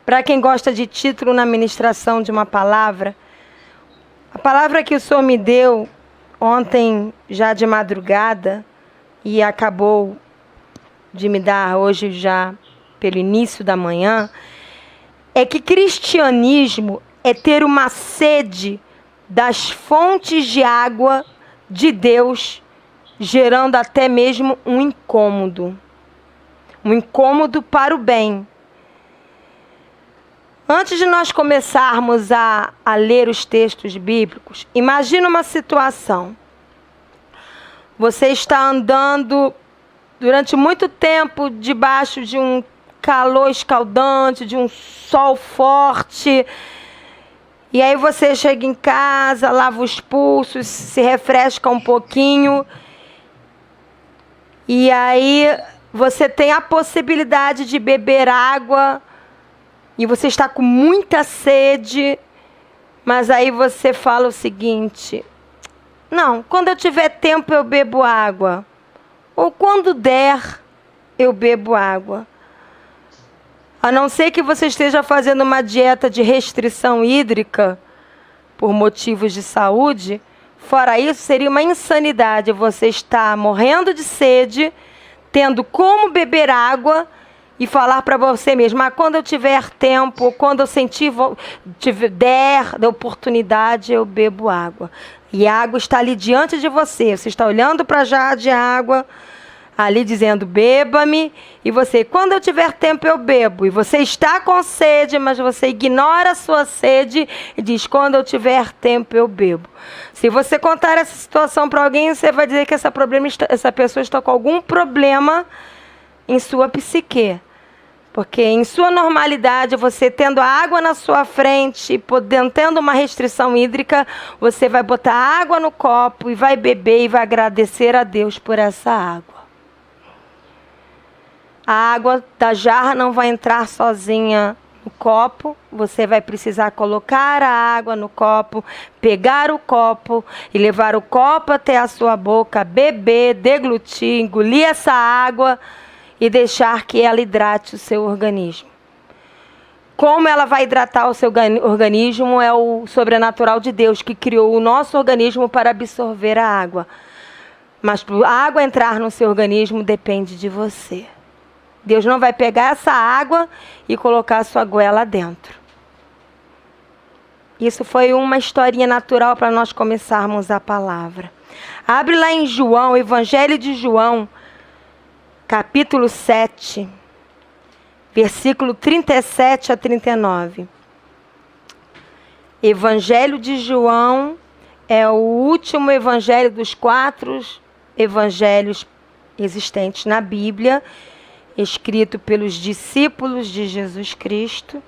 Para quem gosta de título na ministração de uma palavra, a palavra que o Senhor me deu ontem, já de madrugada, e acabou de me dar hoje já pelo início da manhã, é que cristianismo é ter uma sede das fontes de água de Deus, gerando até mesmo um incômodo para o bem. Antes de nós começarmos a ler os textos bíblicos, imagina uma situação. Você está andando durante muito tempo debaixo de um calor escaldante, de um sol forte, e aí você chega em casa, lava os pulsos, se refresca um pouquinho, e aí você tem a possibilidade de beber água, e você está com muita sede, mas aí você fala o seguinte: não, quando eu tiver tempo eu bebo água, ou quando der eu bebo água. A não ser que você esteja fazendo uma dieta de restrição hídrica por motivos de saúde, fora isso seria uma insanidade você estar morrendo de sede, tendo como beber água e falar para você mesmo: quando eu tiver tempo, quando eu der da oportunidade, eu bebo água. E a água está ali diante de você. Você está olhando para a jarra de água, ali dizendo: beba-me. E você: quando eu tiver tempo, eu bebo. E você está com sede, mas você ignora a sua sede e diz: quando eu tiver tempo, eu bebo. Se você contar essa situação para alguém, você vai dizer que essa pessoa está com algum problema em sua psique. Porque em sua normalidade, você tendo a água na sua frente, tendo uma restrição hídrica, você vai botar água no copo e vai beber e vai agradecer a Deus por essa água. A água da jarra não vai entrar sozinha no copo, você vai precisar colocar a água no copo, pegar o copo e levar o copo até a sua boca, beber, deglutir, engolir essa água e deixar que ela hidrate o seu organismo. Como ela vai hidratar o seu organismo é o sobrenatural de Deus, que criou o nosso organismo para absorver a água. Mas para a água entrar no seu organismo depende de você. Deus não vai pegar essa água e colocar a sua goela dentro. Isso foi uma historinha natural para nós começarmos a palavra. Abre lá em João, Evangelho de João, capítulo 7, versículo 37 a 39. Evangelho de João é o último evangelho dos 4 evangelhos existentes na Bíblia, escrito pelos discípulos de Jesus Cristo.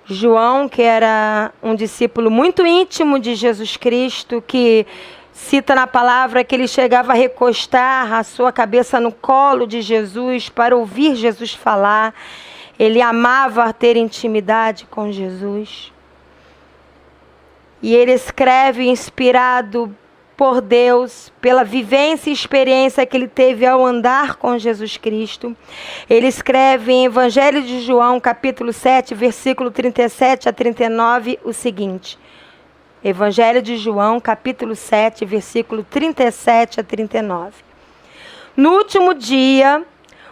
João, que era um discípulo muito íntimo de Jesus Cristo, que cita na palavra que ele chegava a recostar a sua cabeça no colo de Jesus para ouvir Jesus falar. Ele amava ter intimidade com Jesus. E ele escreve inspirado por Deus, pela vivência e experiência que ele teve ao andar com Jesus Cristo. Ele escreve em Evangelho de João, capítulo 7, versículo 37 a 39, o seguinte. Evangelho de João, capítulo 7, versículo 37 a 39. No último dia,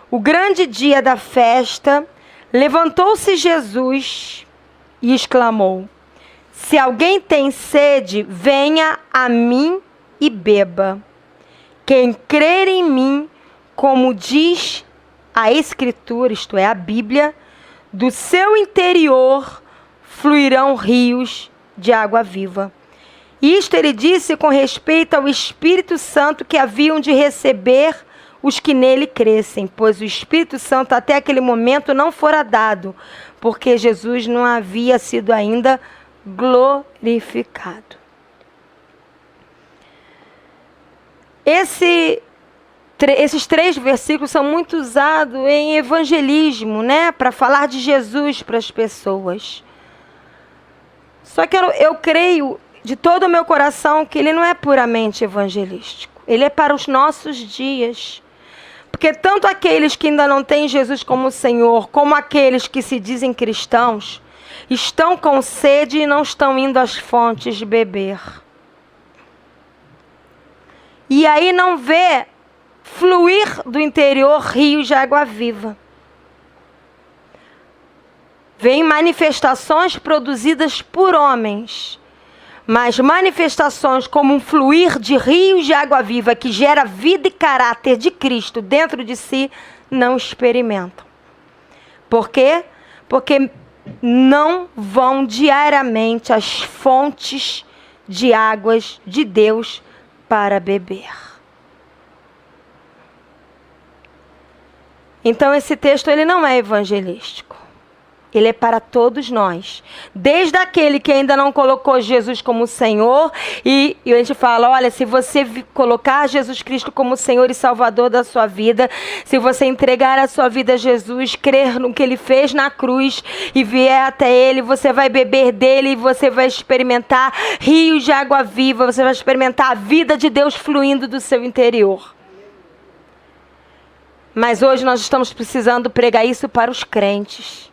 o grande dia da festa, levantou-se Jesus e exclamou: se alguém tem sede, venha a mim e beba. Quem crer em mim, como diz a Escritura, isto é, a Bíblia, do seu interior fluirão rios de água viva. Isto ele disse com respeito ao Espírito Santo que haviam de receber os que nele crescem, pois o Espírito Santo até aquele momento não fora dado, porque Jesus não havia sido ainda glorificado. Esses 3 versículos são muito usados em evangelismo, né? Para falar de Jesus para as pessoas. Só que eu creio de todo o meu coração que ele não é puramente evangelístico. Ele é para os nossos dias. Porque tanto aqueles que ainda não têm Jesus como Senhor, como aqueles que se dizem cristãos, estão com sede e não estão indo às fontes beber. E aí não vê fluir do interior rios de água viva. Vêm manifestações produzidas por homens, mas manifestações como um fluir de rios de água viva que gera vida e caráter de Cristo dentro de si, não experimentam. Por quê? Porque não vão diariamente às fontes de águas de Deus para beber. Então esse texto ele não é evangelístico. Ele é para todos nós. Desde aquele que ainda não colocou Jesus como Senhor. E a gente fala, olha, se você colocar Jesus Cristo como Senhor e Salvador da sua vida, se você entregar a sua vida a Jesus, crer no que Ele fez na cruz e vier até Ele, você vai beber dele e você vai experimentar rios de água viva, você vai experimentar a vida de Deus fluindo do seu interior. Mas hoje nós estamos precisando pregar isso para os crentes.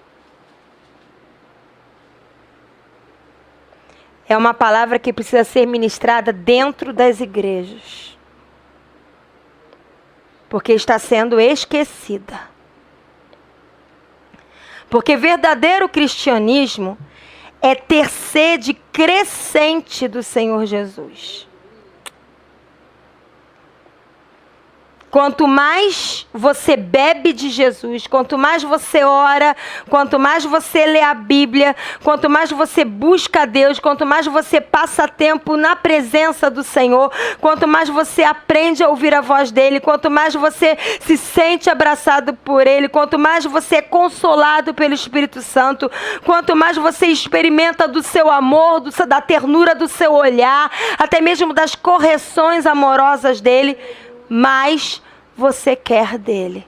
É uma palavra que precisa ser ministrada dentro das igrejas. Porque está sendo esquecida. Porque verdadeiro cristianismo é ter sede crescente do Senhor Jesus. Quanto mais você bebe de Jesus, quanto mais você ora, quanto mais você lê a Bíblia, quanto mais você busca a Deus, quanto mais você passa tempo na presença do Senhor, quanto mais você aprende a ouvir a voz dEle, quanto mais você se sente abraçado por Ele, quanto mais você é consolado pelo Espírito Santo, quanto mais você experimenta do seu amor, da ternura do seu olhar, até mesmo das correções amorosas dEle, mais você quer dele.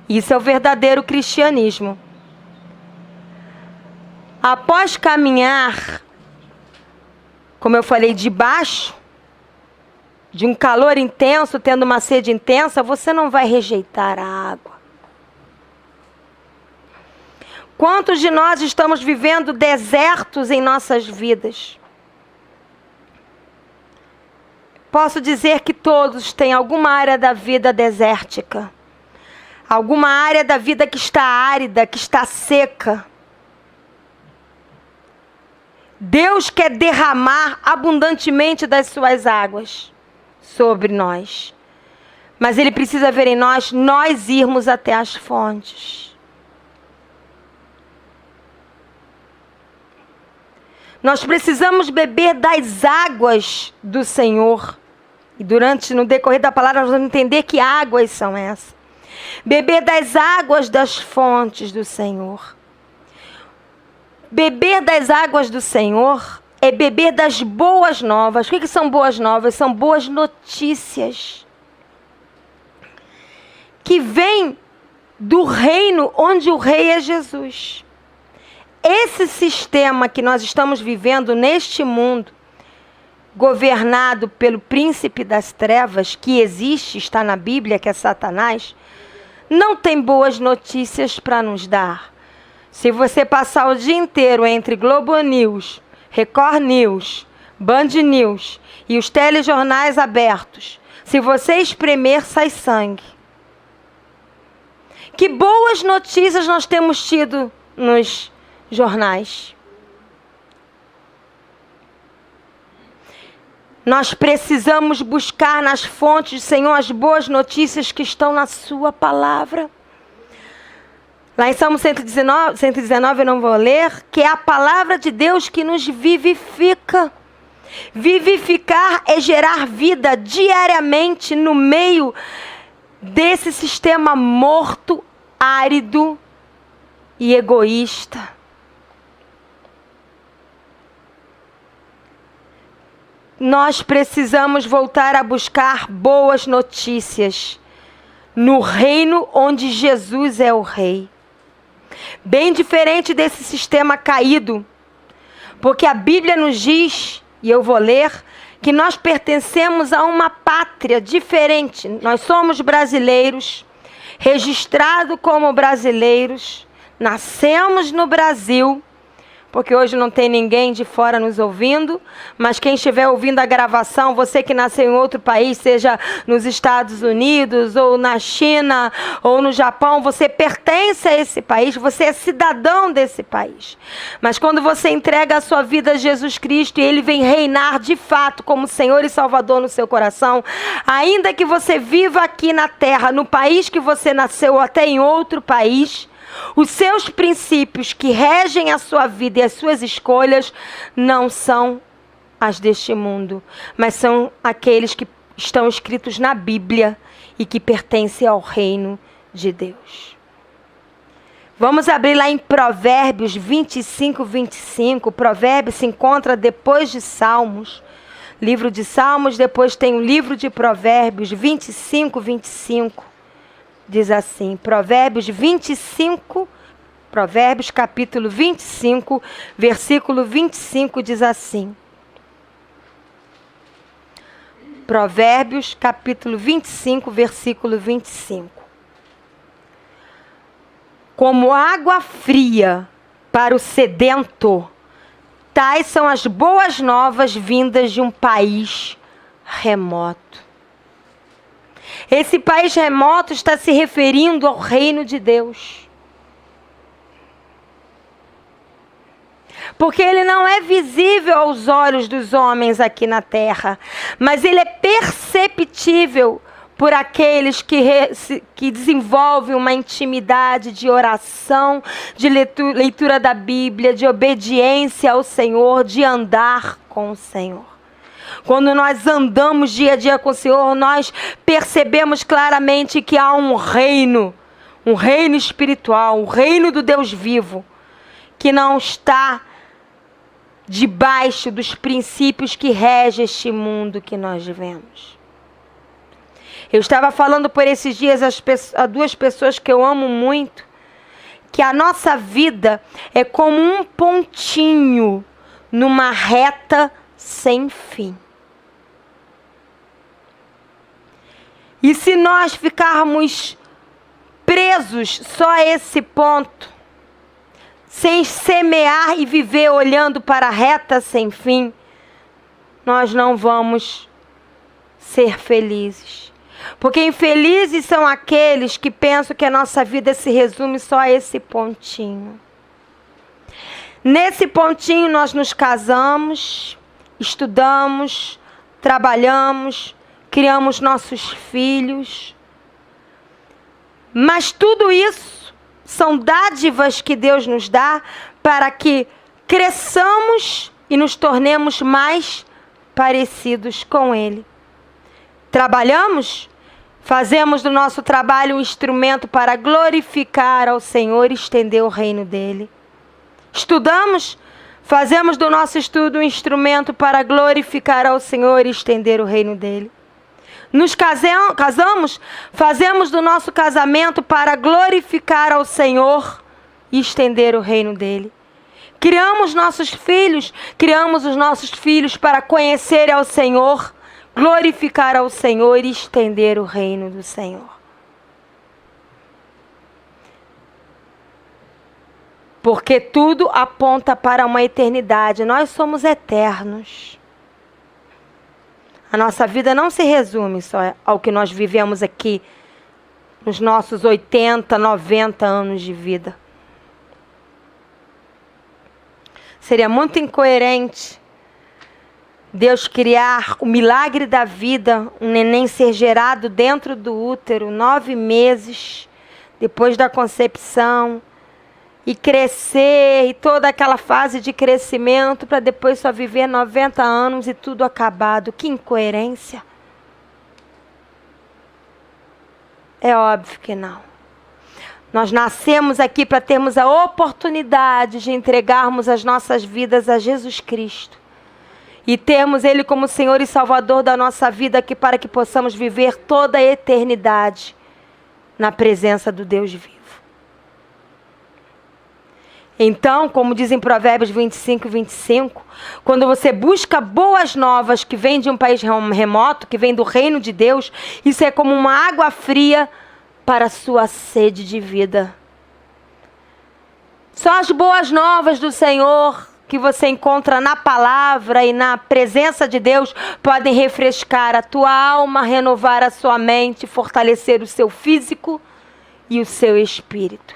Isso é o verdadeiro cristianismo. Após caminhar, como eu falei, debaixo de um calor intenso, tendo uma sede intensa, você não vai rejeitar a água. Quantos de nós estamos vivendo desertos em nossas vidas? Posso dizer que todos têm alguma área da vida desértica. Alguma área da vida que está árida, que está seca. Deus quer derramar abundantemente das suas águas sobre nós. Mas Ele precisa ver em nós irmos até as fontes. Nós precisamos beber das águas do Senhor. E no decorrer da palavra, nós vamos entender que águas são essas. Beber das águas das fontes do Senhor. Beber das águas do Senhor é beber das boas novas. O que são boas novas? São boas notícias. Que vêm do reino onde o rei é Jesus. Esse sistema que nós estamos vivendo neste mundo, governado pelo príncipe das trevas, que existe, está na Bíblia, que é Satanás, não tem boas notícias para nos dar. Se você passar o dia inteiro entre Globo News, Record News, Band News e os telejornais abertos, se você espremer, sai sangue. Que boas notícias nós temos tido nos jornais. Nós precisamos buscar nas fontes do Senhor as boas notícias que estão na sua palavra. Lá em Salmo 119 eu não vou ler, que é a palavra de Deus que nos vivifica. Vivificar é gerar vida diariamente no meio desse sistema morto, árido e egoísta. Nós precisamos voltar a buscar boas notícias no reino onde Jesus é o rei. Bem diferente desse sistema caído, porque a Bíblia nos diz, e eu vou ler, que nós pertencemos a uma pátria diferente. Nós somos brasileiros, registrados como brasileiros, nascemos no Brasil, porque hoje não tem ninguém de fora nos ouvindo, mas quem estiver ouvindo a gravação, você que nasceu em outro país, seja nos Estados Unidos, ou na China, ou no Japão, você pertence a esse país, você é cidadão desse país. Mas quando você entrega a sua vida a Jesus Cristo e Ele vem reinar de fato como Senhor e Salvador no seu coração, ainda que você viva aqui na terra, no país que você nasceu, ou até em outro país, os seus princípios que regem a sua vida e as suas escolhas não são as deste mundo, mas são aqueles que estão escritos na Bíblia e que pertencem ao reino de Deus. Vamos abrir lá em Provérbios 25, 25. Provérbios se encontra depois de Salmos. Livro de Salmos, depois tem o livro de Provérbios 25, 25. Diz assim, Provérbios capítulo 25, versículo 25, diz assim. Provérbios, capítulo 25, versículo 25. Como água fria para o sedento, tais são as boas novas vindas de um país remoto. Esse país remoto está se referindo ao reino de Deus. Porque ele não é visível aos olhos dos homens aqui na terra, mas ele é perceptível por aqueles que desenvolvem uma intimidade de oração, de leitura da Bíblia, de obediência ao Senhor, de andar com o Senhor. Quando nós andamos dia a dia com o Senhor, nós percebemos claramente que há um reino espiritual, um reino do Deus vivo, que não está debaixo dos princípios que regem este mundo que nós vivemos. Eu estava falando por esses dias a duas pessoas que eu amo muito, que a nossa vida é como um pontinho numa reta sem fim. E se nós ficarmos presos só a esse ponto, sem semear e viver olhando para a reta sem fim, nós não vamos ser felizes. Porque infelizes são aqueles que pensam que a nossa vida se resume só a esse pontinho. Nesse pontinho nós nos casamos, estudamos, trabalhamos, criamos nossos filhos. Mas tudo isso são dádivas que Deus nos dá para que cresçamos e nos tornemos mais parecidos com Ele. Trabalhamos, fazemos do nosso trabalho um instrumento para glorificar ao Senhor e estender o reino dEle. Estudamos, fazemos do nosso estudo um instrumento para glorificar ao Senhor e estender o reino dEle. Nos casamos, fazemos do nosso casamento para glorificar ao Senhor e estender o reino dEle. Criamos os nossos filhos para conhecer ao Senhor, glorificar ao Senhor e estender o reino do Senhor. Porque tudo aponta para uma eternidade. Nós somos eternos. A nossa vida não se resume só ao que nós vivemos aqui nos nossos 80, 90 anos de vida. Seria muito incoerente Deus criar o milagre da vida, um neném ser gerado dentro do útero, 9 meses depois da concepção, e crescer, e toda aquela fase de crescimento, para depois só viver 90 anos e tudo acabado. Que incoerência. É óbvio que não. Nós nascemos aqui para termos a oportunidade de entregarmos as nossas vidas a Jesus Cristo. E termos Ele como Senhor e Salvador da nossa vida aqui, para que possamos viver toda a eternidade na presença do Deus vivo. Então, como diz em Provérbios 25, 25, quando você busca boas novas que vêm de um país remoto, que vem do reino de Deus, isso é como uma água fria para a sua sede de vida. Só as boas novas do Senhor que você encontra na palavra e na presença de Deus podem refrescar a tua alma, renovar a sua mente, fortalecer o seu físico e o seu espírito.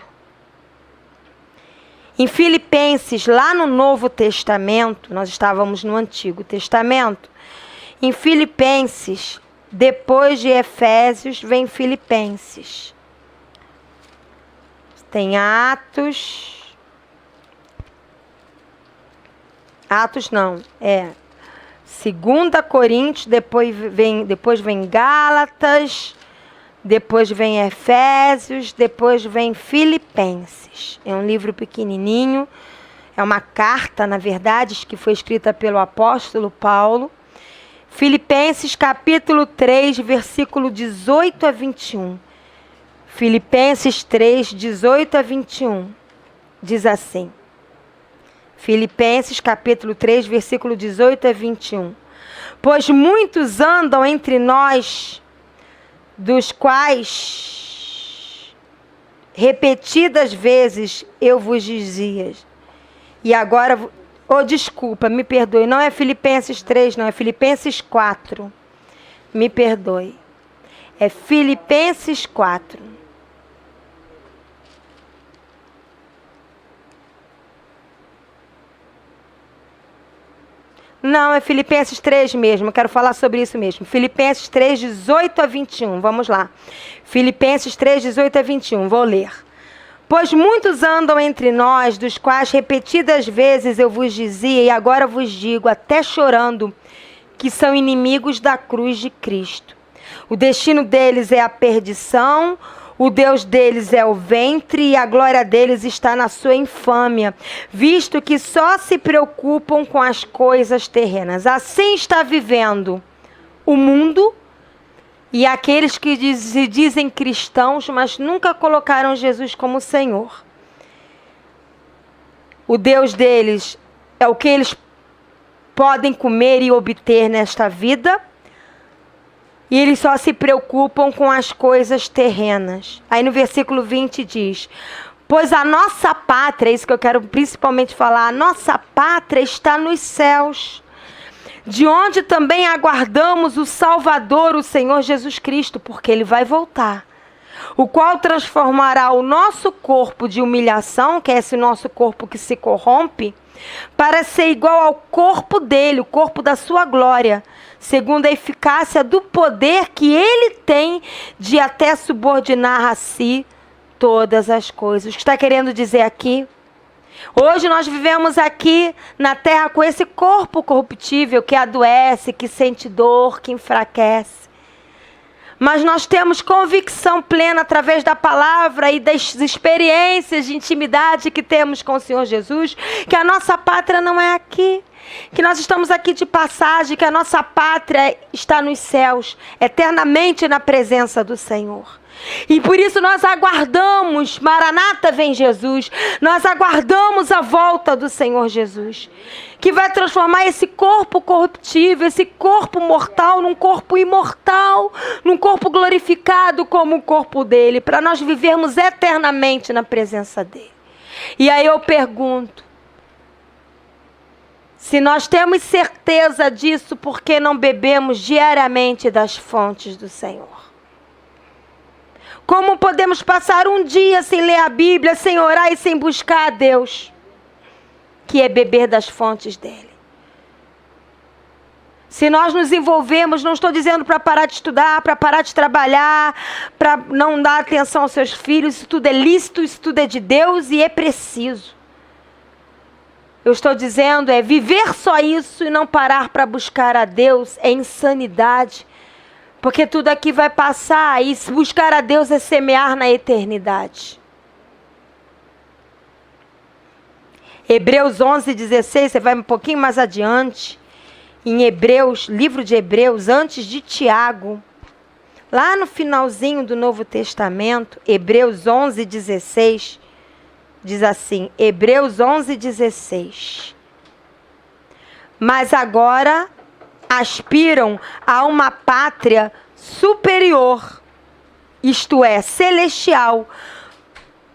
Em Filipenses, lá no Novo Testamento, nós estávamos no Antigo Testamento, em Filipenses, depois de Efésios, vem Filipenses. Tem Atos não, 2 Coríntios, depois vem Gálatas, depois vem Efésios, depois vem Filipenses. É um livro pequenininho, é uma carta, na verdade, que foi escrita pelo apóstolo Paulo. Filipenses capítulo 3, versículo 18 a 21. Filipenses 3, 18 a 21, diz assim. Filipenses capítulo 3, versículo 18 a 21. Pois muitos andam entre nós, dos quais repetidas vezes eu vos dizia. E agora, desculpa, me perdoe, não é Filipenses 3, não, é Filipenses 4. Me perdoe. É Filipenses 4. Não, é Filipenses 3 mesmo, eu quero falar sobre isso mesmo. Filipenses 3, 18 a 21, vamos lá. Filipenses 3, 18 a 21, vou ler. Pois muitos andam entre nós, dos quais repetidas vezes eu vos dizia, e agora vos digo, até chorando, que são inimigos da cruz de Cristo. O destino deles é a perdição, o Deus deles é o ventre e a glória deles está na sua infâmia, visto que só se preocupam com as coisas terrenas. Assim está vivendo o mundo e aqueles que se dizem cristãos, mas nunca colocaram Jesus como Senhor. O Deus deles é o que eles podem comer e obter nesta vida. E eles só se preocupam com as coisas terrenas. Aí no versículo 20 diz: pois a nossa pátria, é isso que eu quero principalmente falar, a nossa pátria está nos céus, de onde também aguardamos o Salvador, o Senhor Jesus Cristo, porque Ele vai voltar. O qual transformará o nosso corpo de humilhação, que é esse nosso corpo que se corrompe, para ser igual ao corpo dele, o corpo da sua glória, segundo a eficácia do poder que ele tem de até subordinar a si todas as coisas. O que está querendo dizer aqui? Hoje nós vivemos aqui na terra com esse corpo corruptível que adoece, que sente dor, que enfraquece. Mas nós temos convicção plena através da palavra e das experiências de intimidade que temos com o Senhor Jesus, que a nossa pátria não é aqui, que nós estamos aqui de passagem, que a nossa pátria está nos céus, eternamente na presença do Senhor. E por isso nós aguardamos, Maranata vem Jesus, nós aguardamos a volta do Senhor Jesus, que vai transformar esse corpo corruptível, esse corpo mortal, num corpo imortal, num corpo glorificado como o corpo dele, para nós vivermos eternamente na presença dele. E aí eu pergunto, se nós temos certeza disso, por que não bebemos diariamente das fontes do Senhor? Como podemos passar um dia sem ler a Bíblia, sem orar e sem buscar a Deus, que é beber das fontes dele? Se nós nos envolvemos, não estou dizendo para parar de estudar, para parar de trabalhar, para não dar atenção aos seus filhos, isso tudo é lícito, isso tudo é de Deus e é preciso. Eu estou dizendo viver só isso e não parar para buscar a Deus é insanidade. Porque tudo aqui vai passar e buscar a Deus é semear na eternidade. Hebreus 11:16, você vai um pouquinho mais adiante. Em Hebreus, livro de Hebreus, antes de Tiago. Lá no finalzinho do Novo Testamento, Hebreus 11:16, Diz assim, Hebreus 11:16. Mas agora aspiram a uma pátria superior, isto é, celestial.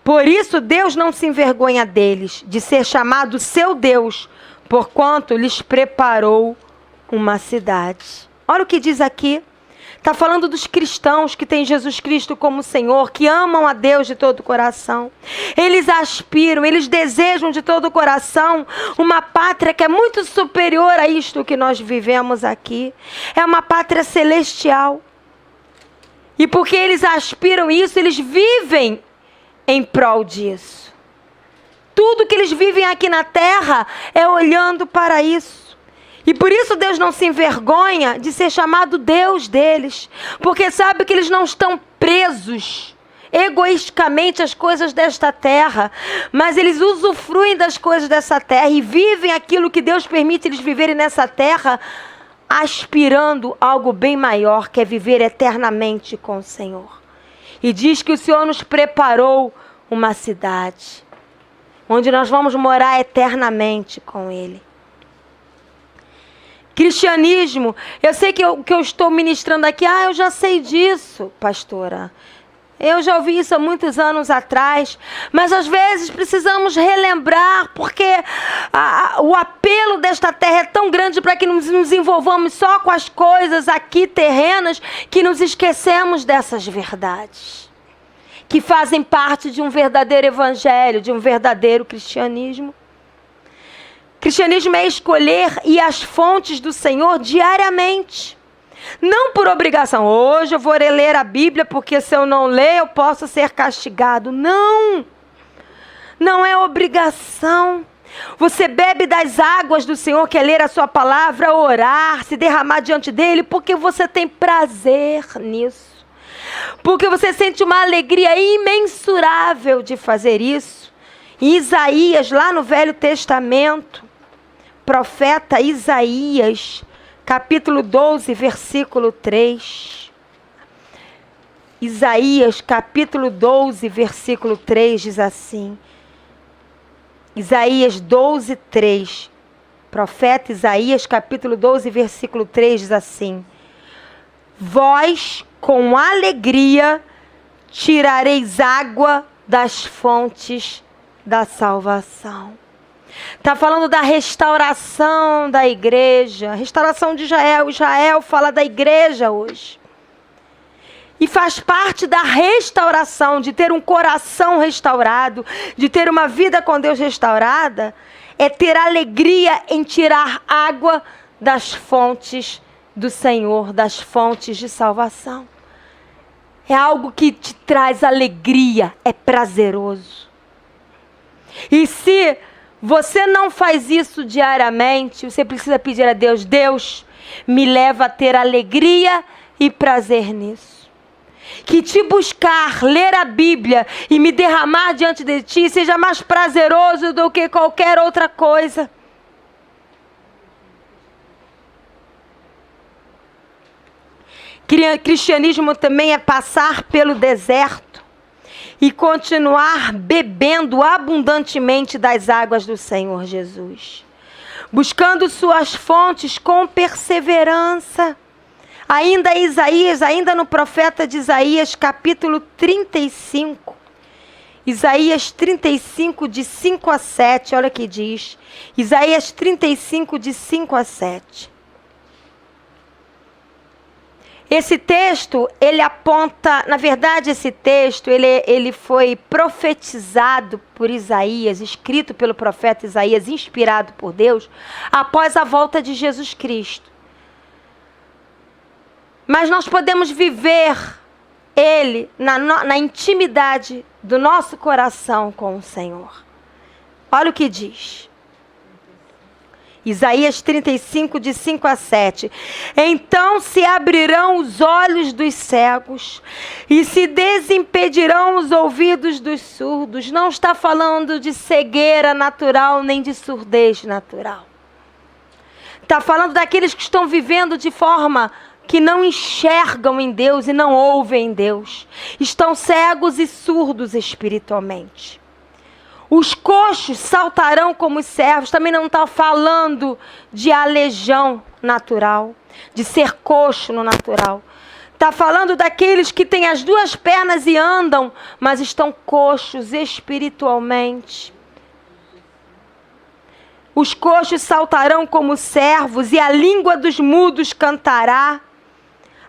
Por isso Deus não se envergonha deles, de ser chamado seu Deus, porquanto lhes preparou uma cidade. Olha o que diz aqui. Está falando dos cristãos que têm Jesus Cristo como Senhor, que amam a Deus de todo o coração. Eles aspiram, eles desejam de todo o coração uma pátria que é muito superior a isto que nós vivemos aqui. É uma pátria celestial. E porque eles aspiram isso, eles vivem em prol disso. Tudo que eles vivem aqui na terra é olhando para isso. E por isso Deus não se envergonha de ser chamado Deus deles. Porque sabe que eles não estão presos egoisticamente às coisas desta terra. Mas eles usufruem das coisas dessa terra e vivem aquilo que Deus permite eles viverem nessa terra, aspirando a algo bem maior, que é viver eternamente com o Senhor. E diz que o Senhor nos preparou uma cidade, onde nós vamos morar eternamente com Ele. Cristianismo, eu sei que eu estou ministrando aqui, eu já sei disso, pastora. Eu já ouvi isso há muitos anos atrás, mas às vezes precisamos relembrar, porque o apelo desta terra é tão grande para que nos envolvamos só com as coisas aqui terrenas, que nos esquecemos dessas verdades, que fazem parte de um verdadeiro evangelho, de um verdadeiro cristianismo. Cristianismo é escolher ir às fontes do Senhor diariamente. Não por obrigação. Hoje eu vou ler a Bíblia, porque se eu não ler eu posso ser castigado. Não. Não é obrigação. Você bebe das águas do Senhor, que é ler a sua palavra, orar, se derramar diante dele, porque você tem prazer nisso. Porque você sente uma alegria imensurável de fazer isso. Em Isaías, lá no Velho Testamento, profeta Isaías, capítulo 12, versículo 3. Isaías, capítulo 12, versículo 3, diz assim. Isaías 12, 3. Profeta Isaías, capítulo 12, versículo 3, diz assim. Vós, com alegria, tirareis água das fontes da salvação. Está falando da restauração da igreja, restauração de Israel. Israel fala da igreja hoje. E faz parte da restauração, de ter um coração restaurado, de ter uma vida com Deus restaurada, é ter alegria em tirar água das fontes do Senhor, das fontes de salvação. É algo que te traz alegria, é prazeroso. E se você não faz isso diariamente, você precisa pedir a Deus, Deus, me leva a ter alegria e prazer nisso. Que te buscar, ler a Bíblia e me derramar diante de ti seja mais prazeroso do que qualquer outra coisa. Cristianismo também é passar pelo deserto e continuar bebendo abundantemente das águas do Senhor Jesus, buscando suas fontes com perseverança. Ainda Isaías, ainda no profeta de Isaías, capítulo 35. Isaías 35, de 5 a 7, olha o que diz. Isaías 35, de 5 a 7. Esse texto, ele aponta, na verdade esse texto, ele foi profetizado por Isaías, escrito pelo profeta Isaías, inspirado por Deus, após a volta de Jesus Cristo. Mas nós podemos viver ele na intimidade do nosso coração com o Senhor. Olha o que diz. Isaías 35, de 5 a 7. Então se abrirão os olhos dos cegos e se desimpedirão os ouvidos dos surdos. Não está falando de cegueira natural nem de surdez natural. Está falando daqueles que estão vivendo de forma que não enxergam em Deus e não ouvem em Deus. Estão cegos e surdos espiritualmente. Os coxos saltarão como os servos. Também não está falando de aleijão natural, de ser coxo no natural. Está falando daqueles que têm as duas pernas e andam, mas estão coxos espiritualmente. Os coxos saltarão como servos e a língua dos mudos cantará.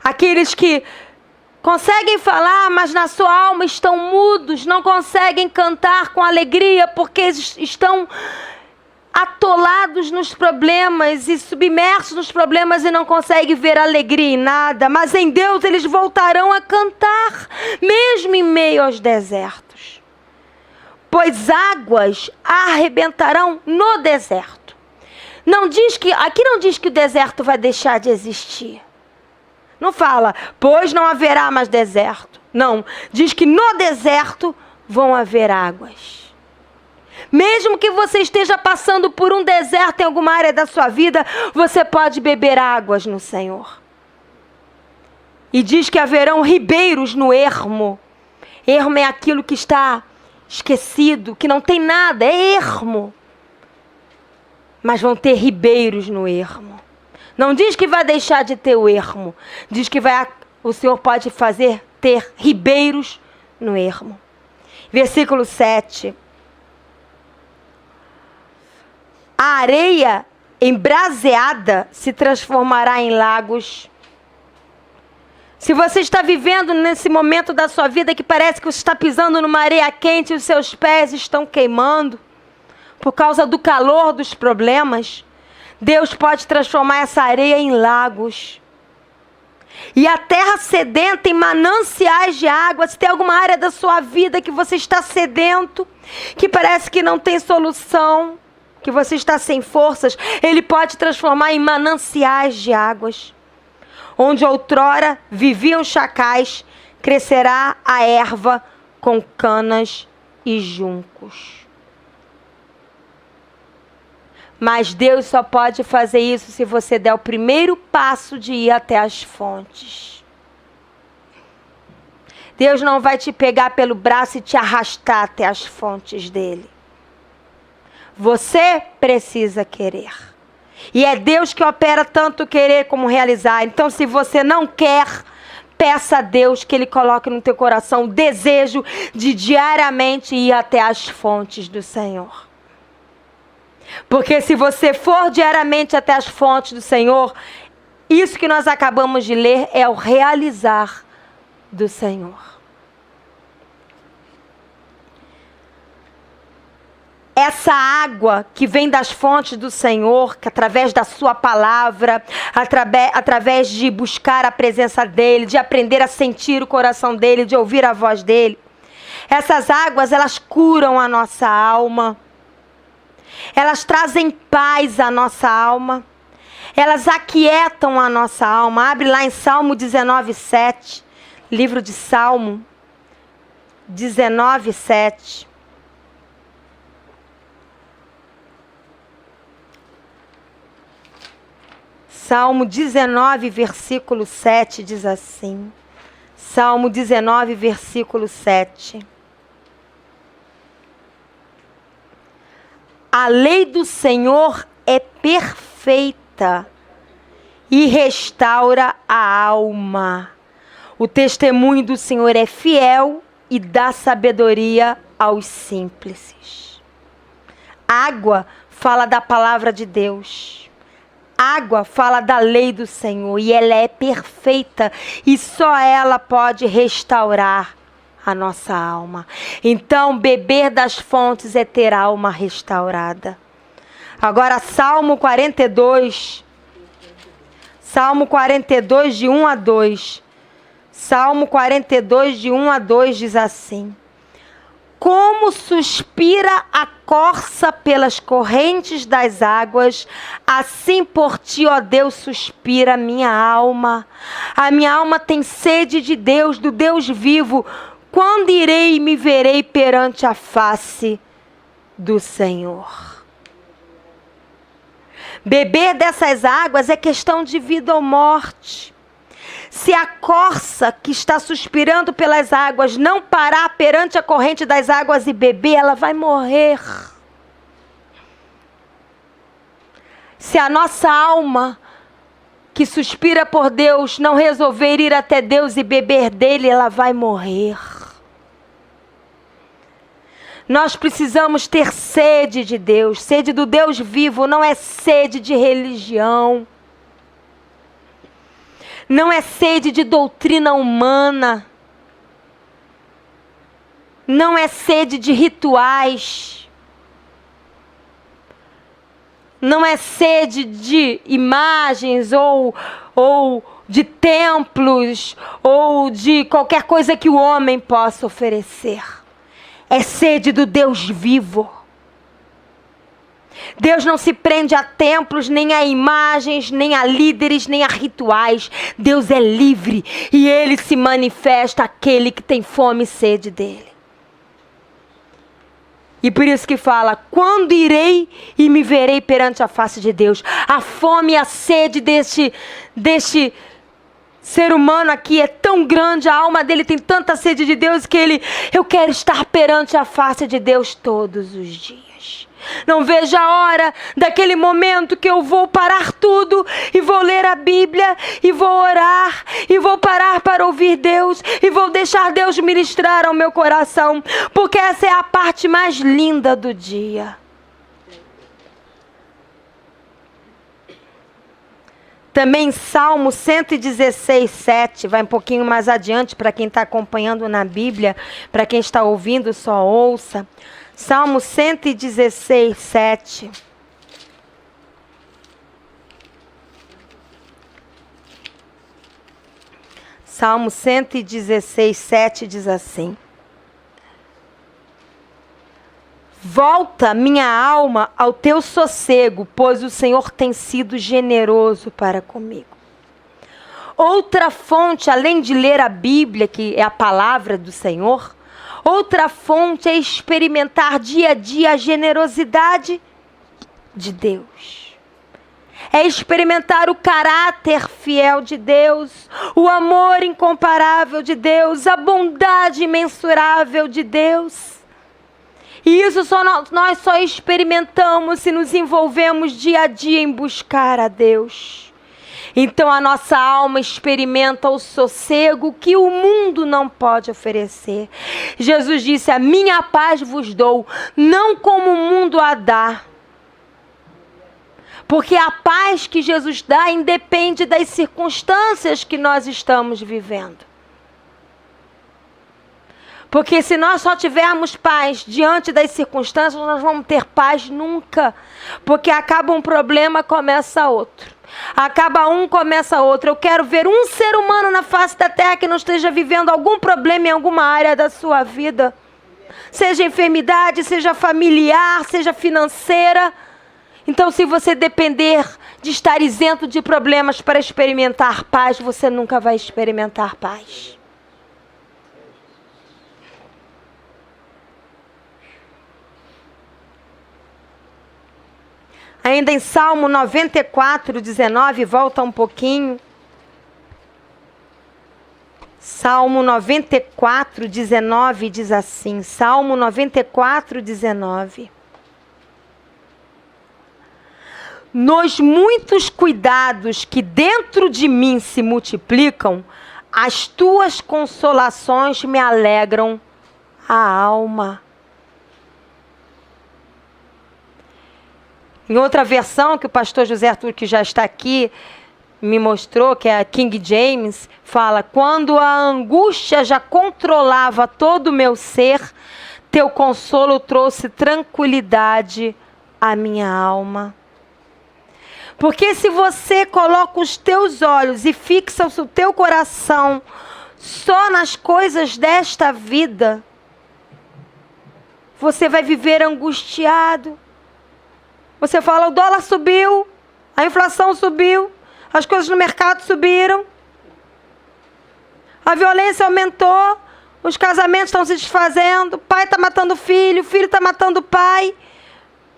Aqueles que conseguem falar, mas na sua alma estão mudos, não conseguem cantar com alegria porque estão atolados nos problemas e submersos nos problemas e não conseguem ver alegria em nada. Mas em Deus eles voltarão a cantar, mesmo em meio aos desertos. Pois águas arrebentarão no deserto. Aqui não diz que o deserto vai deixar de existir. Não fala, pois não haverá mais deserto. Não, diz que no deserto vão haver águas. Mesmo que você esteja passando por um deserto em alguma área da sua vida, você pode beber águas no Senhor. E diz que haverão ribeiros no ermo. Ermo é aquilo que está esquecido, que não tem nada, é ermo. Mas vão ter ribeiros no ermo. Não diz que vai deixar de ter o ermo. Diz que o Senhor pode ter ribeiros no ermo. Versículo 7. A areia embraseada se transformará em lagos. Se você está vivendo nesse momento da sua vida que parece que você está pisando numa areia quente e os seus pés estão queimando por causa do calor dos problemas, Deus pode transformar essa areia em lagos. E a terra sedenta em mananciais de água. Se tem alguma área da sua vida que você está sedento, que parece que não tem solução, que você está sem forças, Ele pode transformar em mananciais de águas. Onde outrora viviam chacais, crescerá a erva com canas e juncos. Mas Deus só pode fazer isso se você der o primeiro passo de ir até as fontes. Deus não vai te pegar pelo braço e te arrastar até as fontes dele. Você precisa querer. E é Deus que opera tanto querer como realizar. Então, se você não quer, peça a Deus que Ele coloque no teu coração o desejo de diariamente ir até as fontes do Senhor. Porque se você for diariamente até as fontes do Senhor, isso que nós acabamos de ler é o realizar do Senhor. Essa água que vem das fontes do Senhor, que através da sua palavra, através de buscar a presença dEle, de aprender a sentir o coração dEle, de ouvir a voz dEle. Essas águas, elas curam a nossa alma. Elas trazem paz à nossa alma. Elas aquietam a nossa alma. Abre lá em Salmo 19:7. Livro de Salmo 19:7. Salmo 19, versículo 7 diz assim. Salmo 19, versículo 7. A lei do Senhor é perfeita e restaura a alma. O testemunho do Senhor é fiel e dá sabedoria aos simples. Água fala da palavra de Deus. Água fala da lei do Senhor e ela é perfeita e só ela pode restaurar a nossa alma. Então, beber das fontes é ter a alma restaurada. Agora, Salmo 42. Salmo 42, de 1 a 2. Salmo 42, de 1 a 2 diz assim. Como suspira a corça pelas correntes das águas, assim por ti, ó Deus, suspira a minha alma. A minha alma tem sede de Deus, do Deus vivo. Quando irei e me verei perante a face do Senhor? Beber dessas águas é questão de vida ou morte. Se a corça que está suspirando pelas águas não parar perante a corrente das águas e beber, ela vai morrer. Se a nossa alma que suspira por Deus não resolver ir até Deus e beber dele, ela vai morrer. Nós precisamos ter sede de Deus, sede do Deus vivo, não é sede de religião. Não é sede de doutrina humana. Não é sede de rituais. Não é sede de imagens ou de templos ou de qualquer coisa que o homem possa oferecer. É sede do Deus vivo. Deus não se prende a templos, nem a imagens, nem a líderes, nem a rituais. Deus é livre e Ele se manifesta àquele que tem fome e sede dEle. E por isso que fala, quando irei e me verei perante a face de Deus? A fome e a sede deste ser humano aqui é tão grande, a alma dele tem tanta sede de Deus que eu quero estar perante a face de Deus todos os dias. Não vejo a hora daquele momento que eu vou parar tudo e vou ler a Bíblia e vou orar e vou parar para ouvir Deus e vou deixar Deus ministrar ao meu coração, porque essa é a parte mais linda do dia. Também Salmo 116, 7, vai um pouquinho mais adiante para quem está acompanhando na Bíblia, para quem está ouvindo só ouça. Salmo 116, 7. Salmo 116, 7 diz assim: volta, minha alma, ao teu sossego, pois o Senhor tem sido generoso para comigo. Outra fonte, além de ler a Bíblia, que é a palavra do Senhor, outra fonte é experimentar dia a dia a generosidade de Deus. É experimentar o caráter fiel de Deus, o amor incomparável de Deus, a bondade imensurável de Deus. E isso nós só experimentamos se nos envolvemos dia a dia em buscar a Deus. Então a nossa alma experimenta o sossego que o mundo não pode oferecer. Jesus disse, a minha paz vos dou, não como o mundo a dá. Porque a paz que Jesus dá independe das circunstâncias que nós estamos vivendo. Porque se nós só tivermos paz diante das circunstâncias, nós vamos ter paz nunca. Porque acaba um problema, começa outro. Acaba um, começa outro. Eu quero ver um ser humano na face da terra que não esteja vivendo algum problema em alguma área da sua vida. Seja enfermidade, seja familiar, seja financeira. Então, se você depender de estar isento de problemas para experimentar paz, você nunca vai experimentar paz. Ainda em Salmo 94, 19, volta um pouquinho. Salmo 94, 19 diz assim. Salmo 94, 19. Nos muitos cuidados que dentro de mim se multiplicam, as tuas consolações me alegram a alma. Em outra versão que o pastor José Arthur, que já está aqui, me mostrou, que é a King James, fala, quando a angústia já controlava todo o meu ser, teu consolo trouxe tranquilidade à minha alma. Porque se você coloca os teus olhos e fixa o teu coração só nas coisas desta vida, você vai viver angustiado. Você fala, o dólar subiu, a inflação subiu, as coisas no mercado subiram, a violência aumentou, os casamentos estão se desfazendo, o pai está matando o filho está matando o pai.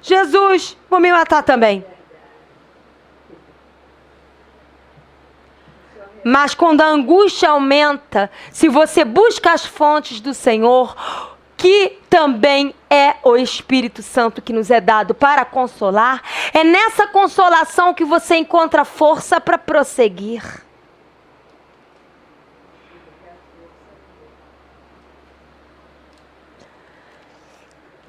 Jesus, vou me matar também. Mas quando a angústia aumenta, se você busca as fontes do Senhor, que também é o Espírito Santo que nos é dado para consolar, é nessa consolação que você encontra força para prosseguir.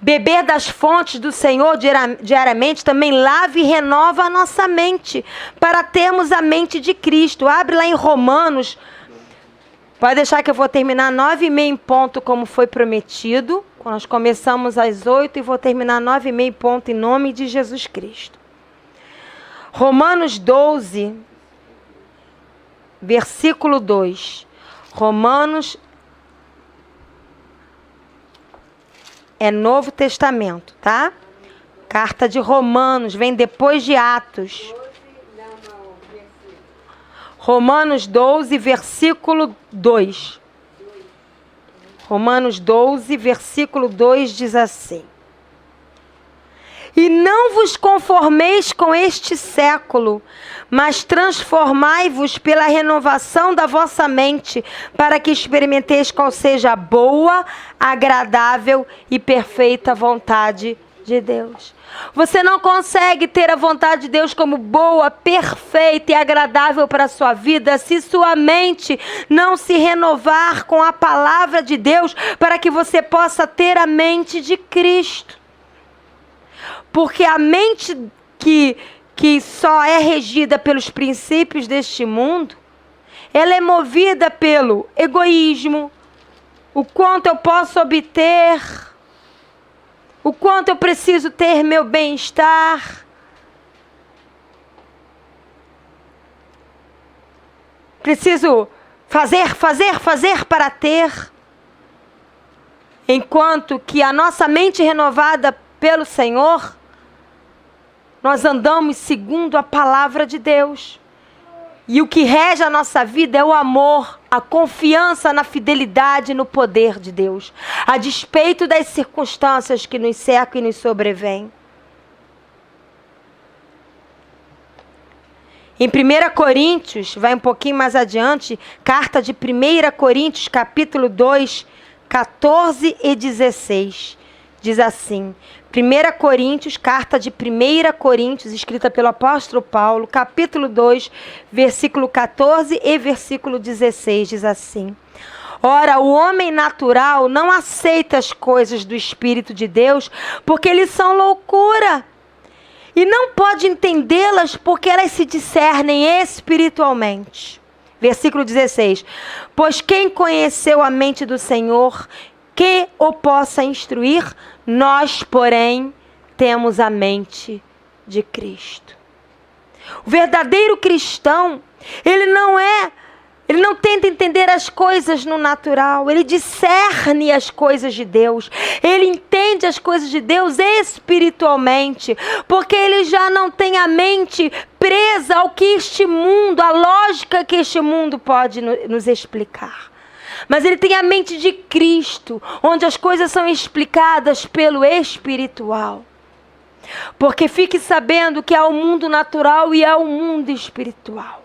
Beber das fontes do Senhor diariamente também lava e renova a nossa mente, para termos a mente de Cristo. Abre lá em Romanos, pode deixar que eu vou terminar 9h30 em ponto, como foi prometido. Nós começamos às 8 e vou terminar 9h30 em ponto, em nome de Jesus Cristo. Romanos 12, versículo 2. Romanos é Novo Testamento, tá? Carta de Romanos, vem depois de Atos. Romanos 12, versículo 2. Romanos 12, versículo 2 diz assim: E não vos conformeis com este século, mas transformai-vos pela renovação da vossa mente, para que experimenteis qual seja a boa, agradável e perfeita vontade de Deus. Você não consegue ter a vontade de Deus como boa, perfeita e agradável para a sua vida se sua mente não se renovar com a palavra de Deus, para que você possa ter a mente de Cristo. Porque a mente que só é regida pelos princípios deste mundo, ela é movida pelo egoísmo, o quanto eu posso obter, o quanto eu preciso ter meu bem-estar. Preciso fazer para ter. Enquanto que a nossa mente renovada pelo Senhor, nós andamos segundo a palavra de Deus. E o que rege a nossa vida é o amor, a confiança na fidelidade e no poder de Deus, a despeito das circunstâncias que nos cercam e nos sobrevêm. Em 1 Coríntios, vai um pouquinho mais adiante, carta de 1 Coríntios, capítulo 2, 14 e 16. Diz assim, 1 Coríntios, carta de 1 Coríntios, escrita pelo apóstolo Paulo, capítulo 2, versículo 14 e versículo 16, diz assim: Ora, o homem natural não aceita as coisas do Espírito de Deus, porque eles são loucura, e não pode entendê-las porque elas se discernem espiritualmente. Versículo 16, pois quem conheceu a mente do Senhor, que o possa instruir? Nós, porém, temos a mente de Cristo. O verdadeiro cristão, ele não tenta entender as coisas no natural, ele discerne as coisas de Deus, ele entende as coisas de Deus espiritualmente, porque ele já não tem a mente presa ao que este mundo, a lógica que este mundo pode nos explicar. Mas ele tem a mente de Cristo, onde as coisas são explicadas pelo espiritual. Porque fique sabendo que há o mundo natural e há o mundo espiritual.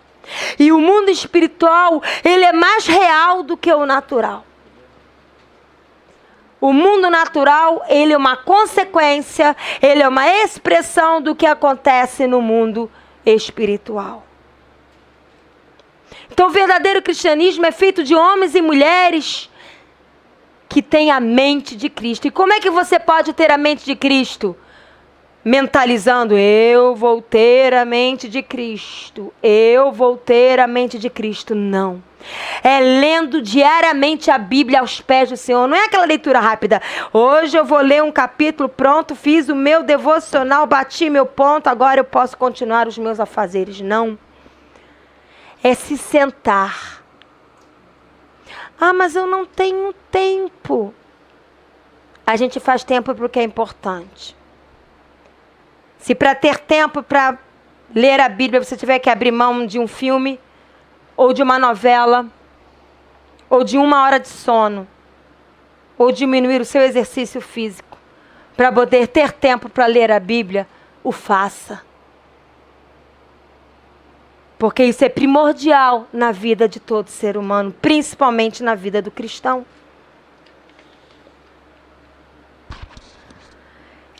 E o mundo espiritual, ele é mais real do que o natural. O mundo natural, ele é uma consequência, ele é uma expressão do que acontece no mundo espiritual. Então o verdadeiro cristianismo é feito de homens e mulheres que têm a mente de Cristo. E como é que você pode ter a mente de Cristo? Mentalizando, eu vou ter a mente de Cristo. Eu vou ter a mente de Cristo. Não. É lendo diariamente a Bíblia aos pés do Senhor. Não é aquela leitura rápida. Hoje eu vou ler um capítulo, pronto, fiz o meu devocional, bati meu ponto, agora eu posso continuar os meus afazeres. Não. É se sentar. Ah, mas eu não tenho tempo. A gente faz tempo porque é importante. Se para ter tempo para ler a Bíblia você tiver que abrir mão de um filme, ou de uma novela, ou de 1 hora de sono, ou diminuir o seu exercício físico, para poder ter tempo para ler a Bíblia, o faça. Porque isso é primordial na vida de todo ser humano, principalmente na vida do cristão.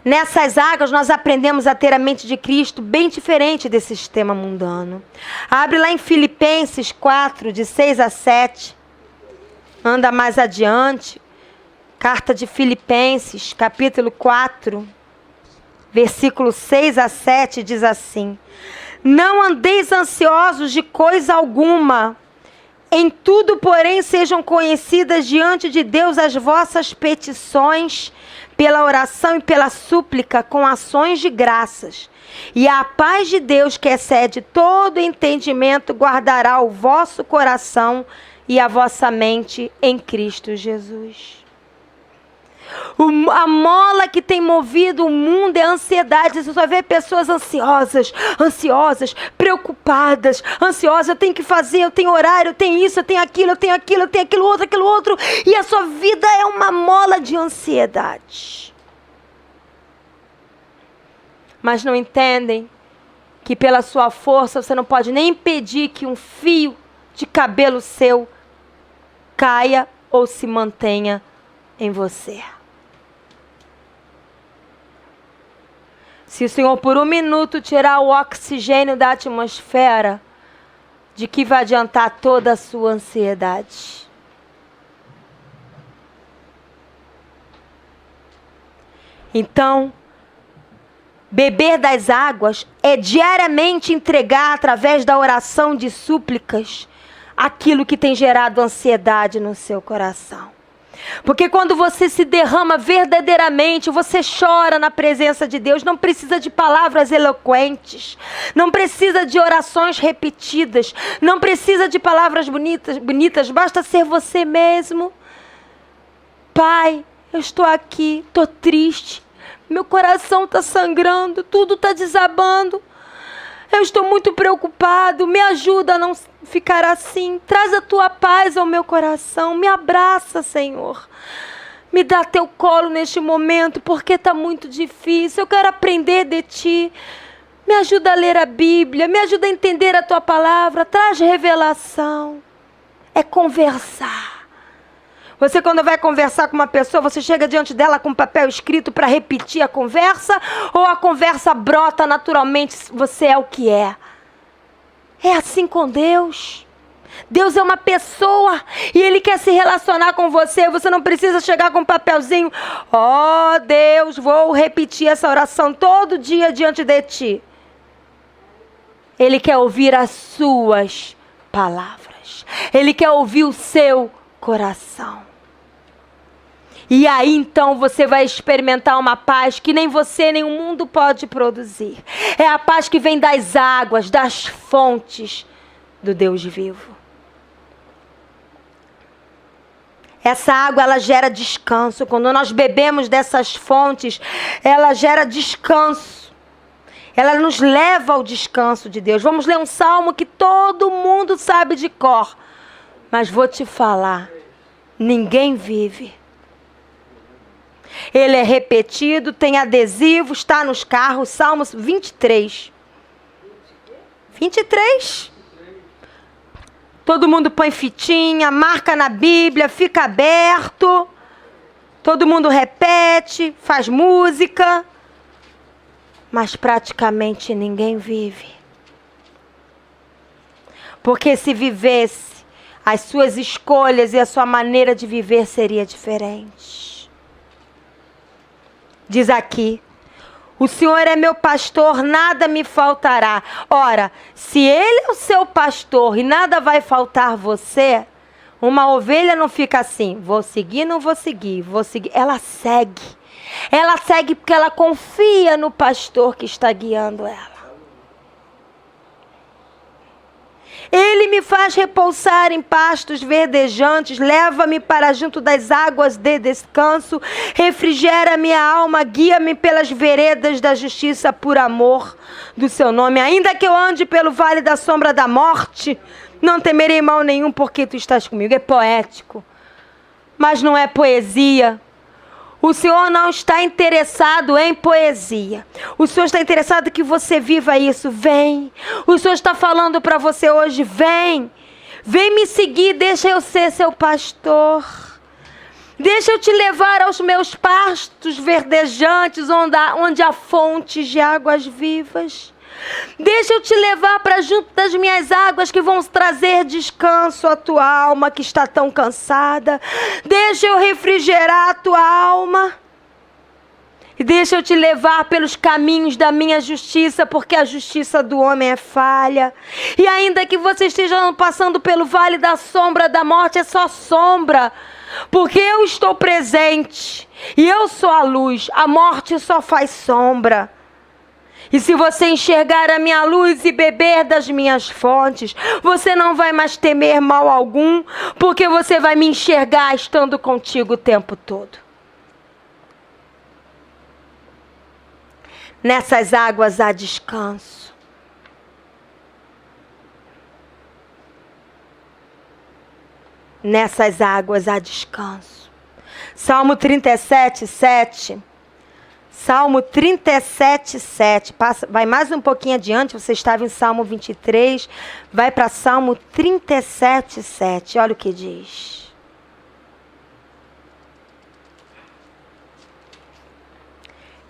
Nessas águas nós aprendemos a ter a mente de Cristo bem diferente desse sistema mundano. Abre lá em Filipenses 4, de 6 a 7. Anda mais adiante. Carta de Filipenses, capítulo 4, versículo 6 a 7, diz assim: não andeis ansiosos de coisa alguma. Em tudo, porém, sejam conhecidas diante de Deus as vossas petições, pela oração e pela súplica, com ações de graças. E a paz de Deus, que excede todo entendimento, guardará o vosso coração e a vossa mente em Cristo Jesus. A mola que tem movido o mundo é a ansiedade. Você só vê pessoas ansiosas, preocupadas, ansiosas. Eu tenho que fazer, eu tenho horário, eu tenho isso, eu tenho aquilo, eu tenho aquilo, eu tenho aquilo outro. E a sua vida é uma mola de ansiedade. Mas não entendem que pela sua força você não pode nem impedir que um fio de cabelo seu caia ou se mantenha em você. Se o Senhor por um minuto tirar o oxigênio da atmosfera, de que vai adiantar toda a sua ansiedade? Então, beber das águas é diariamente entregar através da oração de súplicas aquilo que tem gerado ansiedade no seu coração. Porque quando você se derrama verdadeiramente, você chora na presença de Deus, não precisa de palavras eloquentes, não precisa de orações repetidas, não precisa de palavras bonitas, basta ser você mesmo. Pai, eu estou aqui, estou triste, meu coração está sangrando, tudo está desabando. Eu estou muito preocupado, me ajuda a não ficar assim. Traz a tua paz ao meu coração, me abraça, Senhor. Me dá teu colo neste momento, porque está muito difícil. Eu quero aprender de ti. Me ajuda a ler a Bíblia, me ajuda a entender a tua palavra. Traz revelação. É conversar. Você, quando vai conversar com uma pessoa, você chega diante dela com um papel escrito para repetir a conversa, ou a conversa brota naturalmente, você é o que é? É assim com Deus. Deus é uma pessoa e Ele quer se relacionar com você. Você não precisa chegar com um papelzinho: ó Deus, vou repetir essa oração todo dia diante de ti. Ele quer ouvir as suas palavras. Ele quer ouvir o seu coração. E aí então você vai experimentar uma paz que nem você nem o mundo pode produzir. É a paz que vem das águas, das fontes do Deus vivo. Essa água, ela gera descanso. Quando nós bebemos dessas fontes, ela gera descanso. Ela nos leva ao descanso de Deus. Vamos ler um salmo que todo mundo sabe de cor. Mas vou te falar, ninguém vive. Ele é repetido, tem adesivo, está nos carros. Salmos 23. 23. Todo mundo põe fitinha, marca na Bíblia, fica aberto. Todo mundo repete, faz música. Mas praticamente ninguém vive. Porque se vivesse, as suas escolhas e a sua maneira de viver seria diferente. Diz aqui: o Senhor é meu pastor, nada me faltará. Ora, se Ele é o seu pastor e nada vai faltar você, uma ovelha não fica assim: vou seguir, não vou seguir, vou seguir. Ela segue. Ela segue porque ela confia no pastor que está guiando ela. Ele me faz repousar em pastos verdejantes, leva-me para junto das águas de descanso, refrigera minha alma, guia-me pelas veredas da justiça por amor do seu nome. Ainda que eu ande pelo vale da sombra da morte, não temerei mal nenhum, porque tu estás comigo. É poético, mas não é poesia. O Senhor não está interessado em poesia. O Senhor está interessado que você viva isso. Vem. O Senhor está falando para você hoje. Vem. Vem me seguir. Deixa eu ser seu pastor. Deixa eu te levar aos meus pastos verdejantes, onde há fontes de águas vivas. Deixa eu te levar para junto das minhas águas que vão trazer descanso à tua alma que está tão cansada. Deixa eu refrigerar a tua alma. E deixa eu te levar pelos caminhos da minha justiça, porque a justiça do homem é falha. E ainda que você esteja passando pelo vale da sombra da morte, é só sombra. Porque eu estou presente e eu sou a luz. A morte só faz sombra. E se você enxergar a minha luz e beber das minhas fontes, você não vai mais temer mal algum, porque você vai me enxergar estando contigo o tempo todo. Nessas águas há descanso. Nessas águas há descanso. Salmo 37, 7. Salmo 37, 7. Vai mais um pouquinho adiante, você estava em Salmo 23. Vai para Salmo 37, 7. Olha o que diz.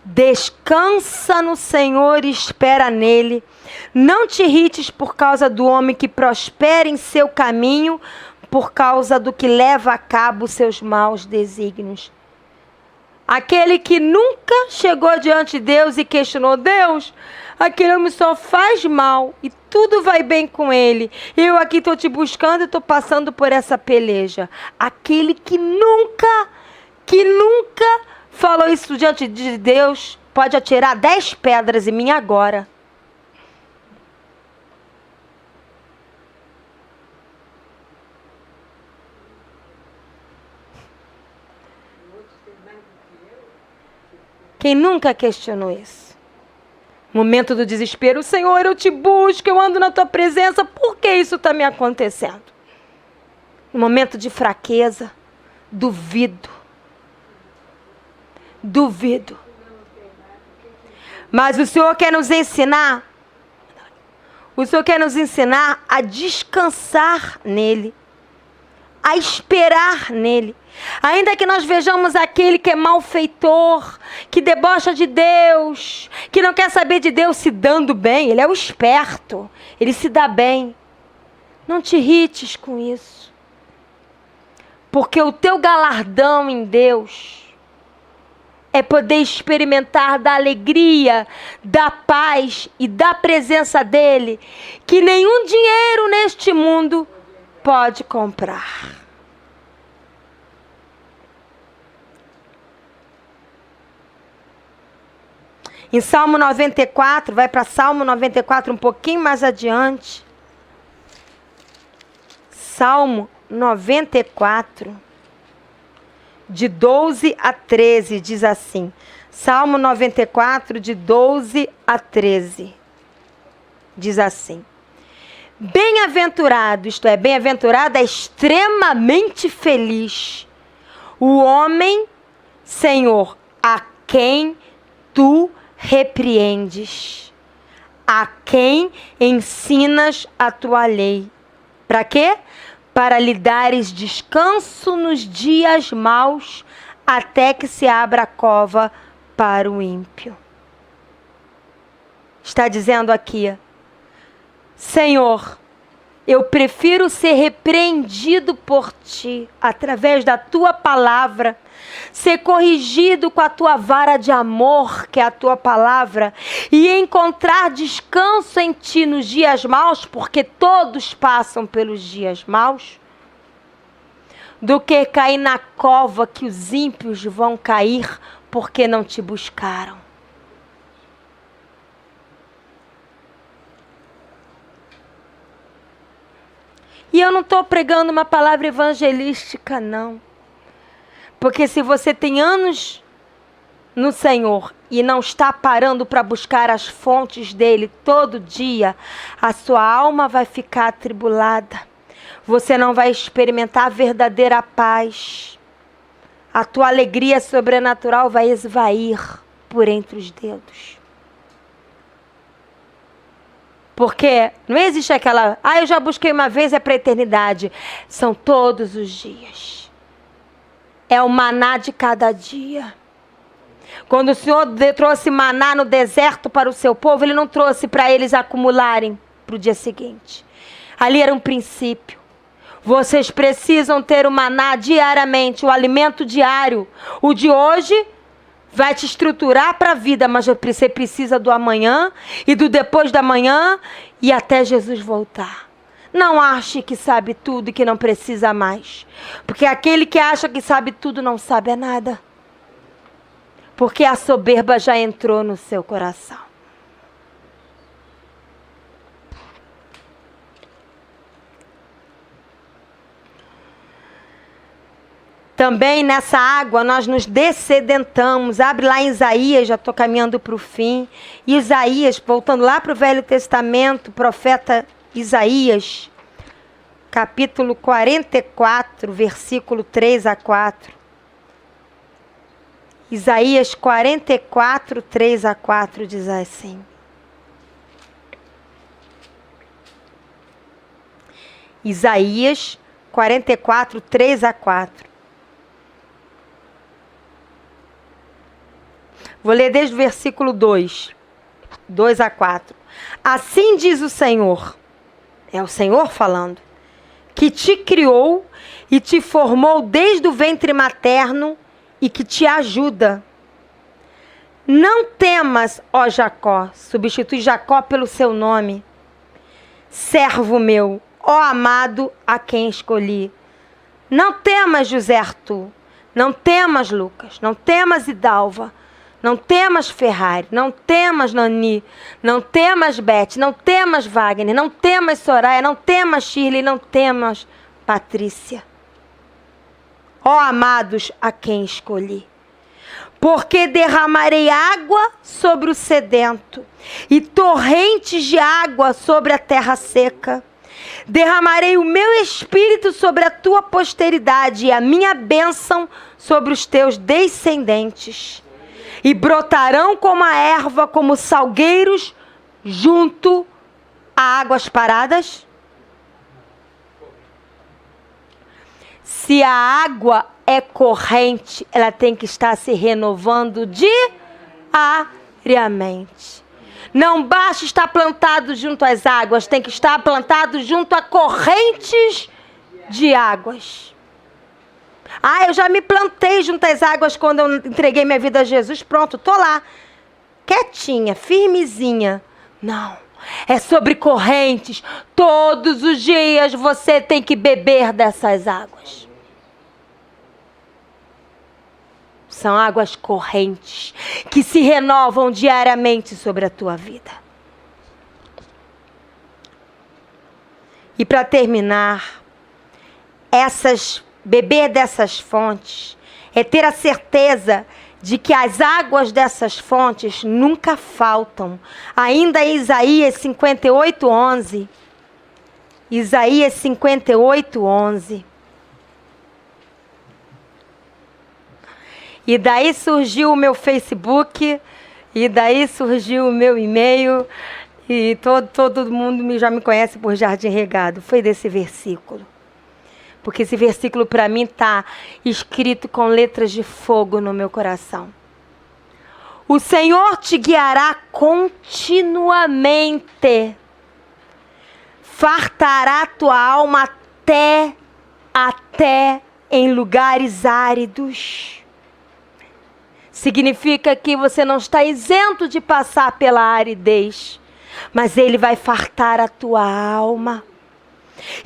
Descansa no Senhor e espera nele. Não te irrites por causa do homem que prospera em seu caminho, por causa do que leva a cabo seus maus desígnios. Aquele que nunca chegou diante de Deus e questionou: Deus, aquele homem só faz mal e tudo vai bem com ele. Eu aqui estou te buscando e estou passando por essa peleja. Aquele que nunca falou isso diante de Deus, pode atirar 10 pedras em mim agora. Quem nunca questionou isso? Momento do desespero. Senhor, eu te busco, eu ando na tua presença. Por que isso está me acontecendo? No momento de fraqueza, duvido. Mas o Senhor quer nos ensinar. O Senhor quer nos ensinar a descansar nele. A esperar nele. Ainda que nós vejamos aquele que é malfeitor, que debocha de Deus, que não quer saber de Deus se dando bem, ele é o esperto, ele se dá bem. Não te irrites com isso. Porque o teu galardão em Deus é poder experimentar da alegria, da paz e da presença dele, que nenhum dinheiro neste mundo pode comprar. Em Salmo 94, vai para Salmo 94 um pouquinho mais adiante. Salmo 94, de 12 a 13, diz assim. Salmo 94, de 12 a 13, diz assim. Bem-aventurado, isto é, bem-aventurado é extremamente feliz o homem, Senhor, a quem tu repreendes, a quem ensinas a tua lei. Para quê? Para lhe dares descanso nos dias maus, até que se abra a cova para o ímpio. Está dizendo aqui: Senhor, eu prefiro ser repreendido por ti, através da tua palavra, ser corrigido com a tua vara de amor, que é a tua palavra, e encontrar descanso em ti nos dias maus, porque todos passam pelos dias maus, do que cair na cova que os ímpios vão cair, porque não te buscaram. E eu não estou pregando uma palavra evangelística, não. Porque se você tem anos no Senhor e não está parando para buscar as fontes dele todo dia, a sua alma vai ficar atribulada. Você não vai experimentar a verdadeira paz. a tua alegria sobrenatural vai esvair por entre os dedos. Porque não existe aquela, eu já busquei uma vez, é para a eternidade. São todos os dias. É o maná de cada dia. Quando o Senhor trouxe maná no deserto para o seu povo, Ele não trouxe para eles acumularem para o dia seguinte. Ali era um princípio. Vocês precisam ter o maná diariamente, o alimento diário. O de hoje vai te estruturar para a vida, mas você precisa do amanhã e do depois da manhã e até Jesus voltar. Não ache que sabe tudo e que não precisa mais. Porque aquele que acha que sabe tudo não sabe nada. Porque a soberba já entrou no seu coração. Também nessa água nós nos dessedentamos. Abre lá em Isaías, já estou caminhando para o fim. Isaías, voltando lá para o Velho Testamento, profeta Isaías, capítulo 44, versículo 3 a 4. Isaías 44, 3 a 4 diz assim. Isaías 44, 3 a 4. Vou ler desde o versículo 2 a 4. Assim diz o Senhor, é o Senhor falando, que te criou e te formou desde o ventre materno e que te ajuda. Não temas, ó Jacó, substitui Jacó pelo seu nome. Servo meu, ó amado, a quem escolhi. Não temas, José Arthur, não temas, Lucas, não temas, Idalva, não temas, Ferrari, não temas, Nani, não temas, Beth, não temas, Wagner, não temas, Soraya, não temas, Shirley, não temas, Patrícia. Ó amados, a quem escolhi. Porque derramarei água sobre o sedento e torrentes de água sobre a terra seca. Derramarei o meu espírito sobre a tua posteridade e a minha bênção sobre os teus descendentes. E brotarão como a erva, como salgueiros junto a águas paradas. Se a água é corrente, ela tem que estar se renovando diariamente. Não basta estar plantado junto às águas, tem que estar plantado junto a correntes de águas. Eu já me plantei junto às águas quando eu entreguei minha vida a Jesus. Pronto, estou lá, quietinha, firmezinha. Não, é sobre correntes. Todos os dias você tem que beber dessas águas. São águas correntes que se renovam diariamente sobre a tua vida. E para terminar, beber dessas fontes é ter a certeza de que as águas dessas fontes nunca faltam. Ainda em Isaías 58, 11. Isaías 58, 11. E daí surgiu o meu Facebook, e daí surgiu o meu e-mail, e todo mundo já me conhece por Jardim Regado. Foi desse versículo. Porque esse versículo para mim está escrito com letras de fogo no meu coração. O Senhor te guiará continuamente. Fartará tua alma até em lugares áridos. Significa que você não está isento de passar pela aridez, mas Ele vai fartar a tua alma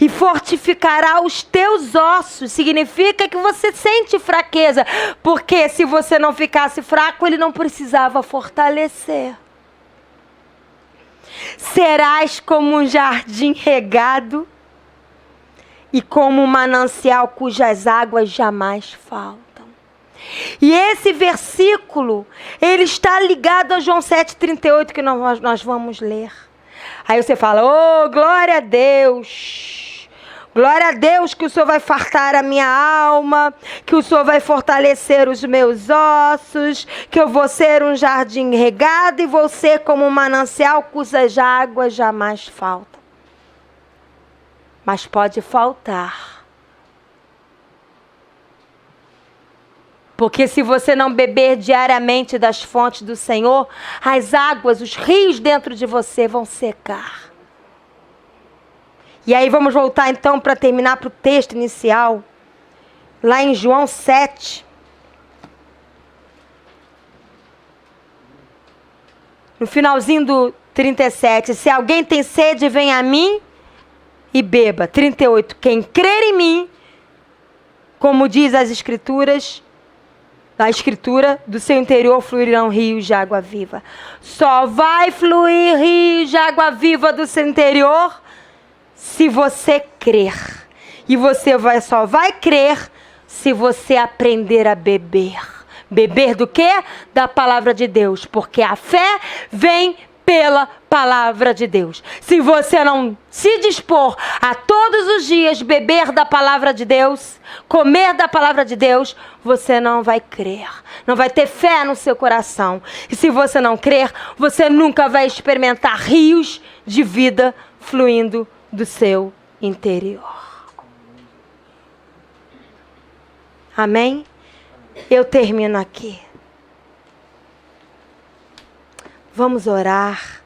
e fortificará os teus ossos. Significa que você sente fraqueza, porque se você não ficasse fraco, Ele não precisava fortalecer. Serás como um jardim regado e como um manancial cujas águas jamais faltam. E esse versículo, ele está ligado a João 7,38, que nós vamos ler. Aí você fala, glória a Deus, Glória a Deus que o Senhor vai fartar a minha alma, que o Senhor vai fortalecer os meus ossos, que eu vou ser um jardim regado e vou ser como um manancial cujas águas jamais faltam. Mas pode faltar. Porque se você não beber diariamente das fontes do Senhor, as águas, os rios dentro de você vão secar. E aí vamos voltar então para terminar para o texto inicial. Lá em João 7. No finalzinho do 37. Se alguém tem sede, vem a mim e beba. 38. Quem crer em mim, como diz as escrituras, a escritura, do seu interior fluirão rios de água viva. Só vai fluir rios de água viva do seu interior se você crer. E você só vai crer se você aprender a beber. Beber do quê? Da palavra de Deus. Porque a fé vem pela palavra de Deus. Se você não se dispor a todos os dias beber da palavra de Deus, comer da palavra de Deus, você não vai crer. Não vai ter fé no seu coração. E se você não crer, você nunca vai experimentar rios de vida fluindo do seu interior. Amém? Eu termino aqui. Vamos orar.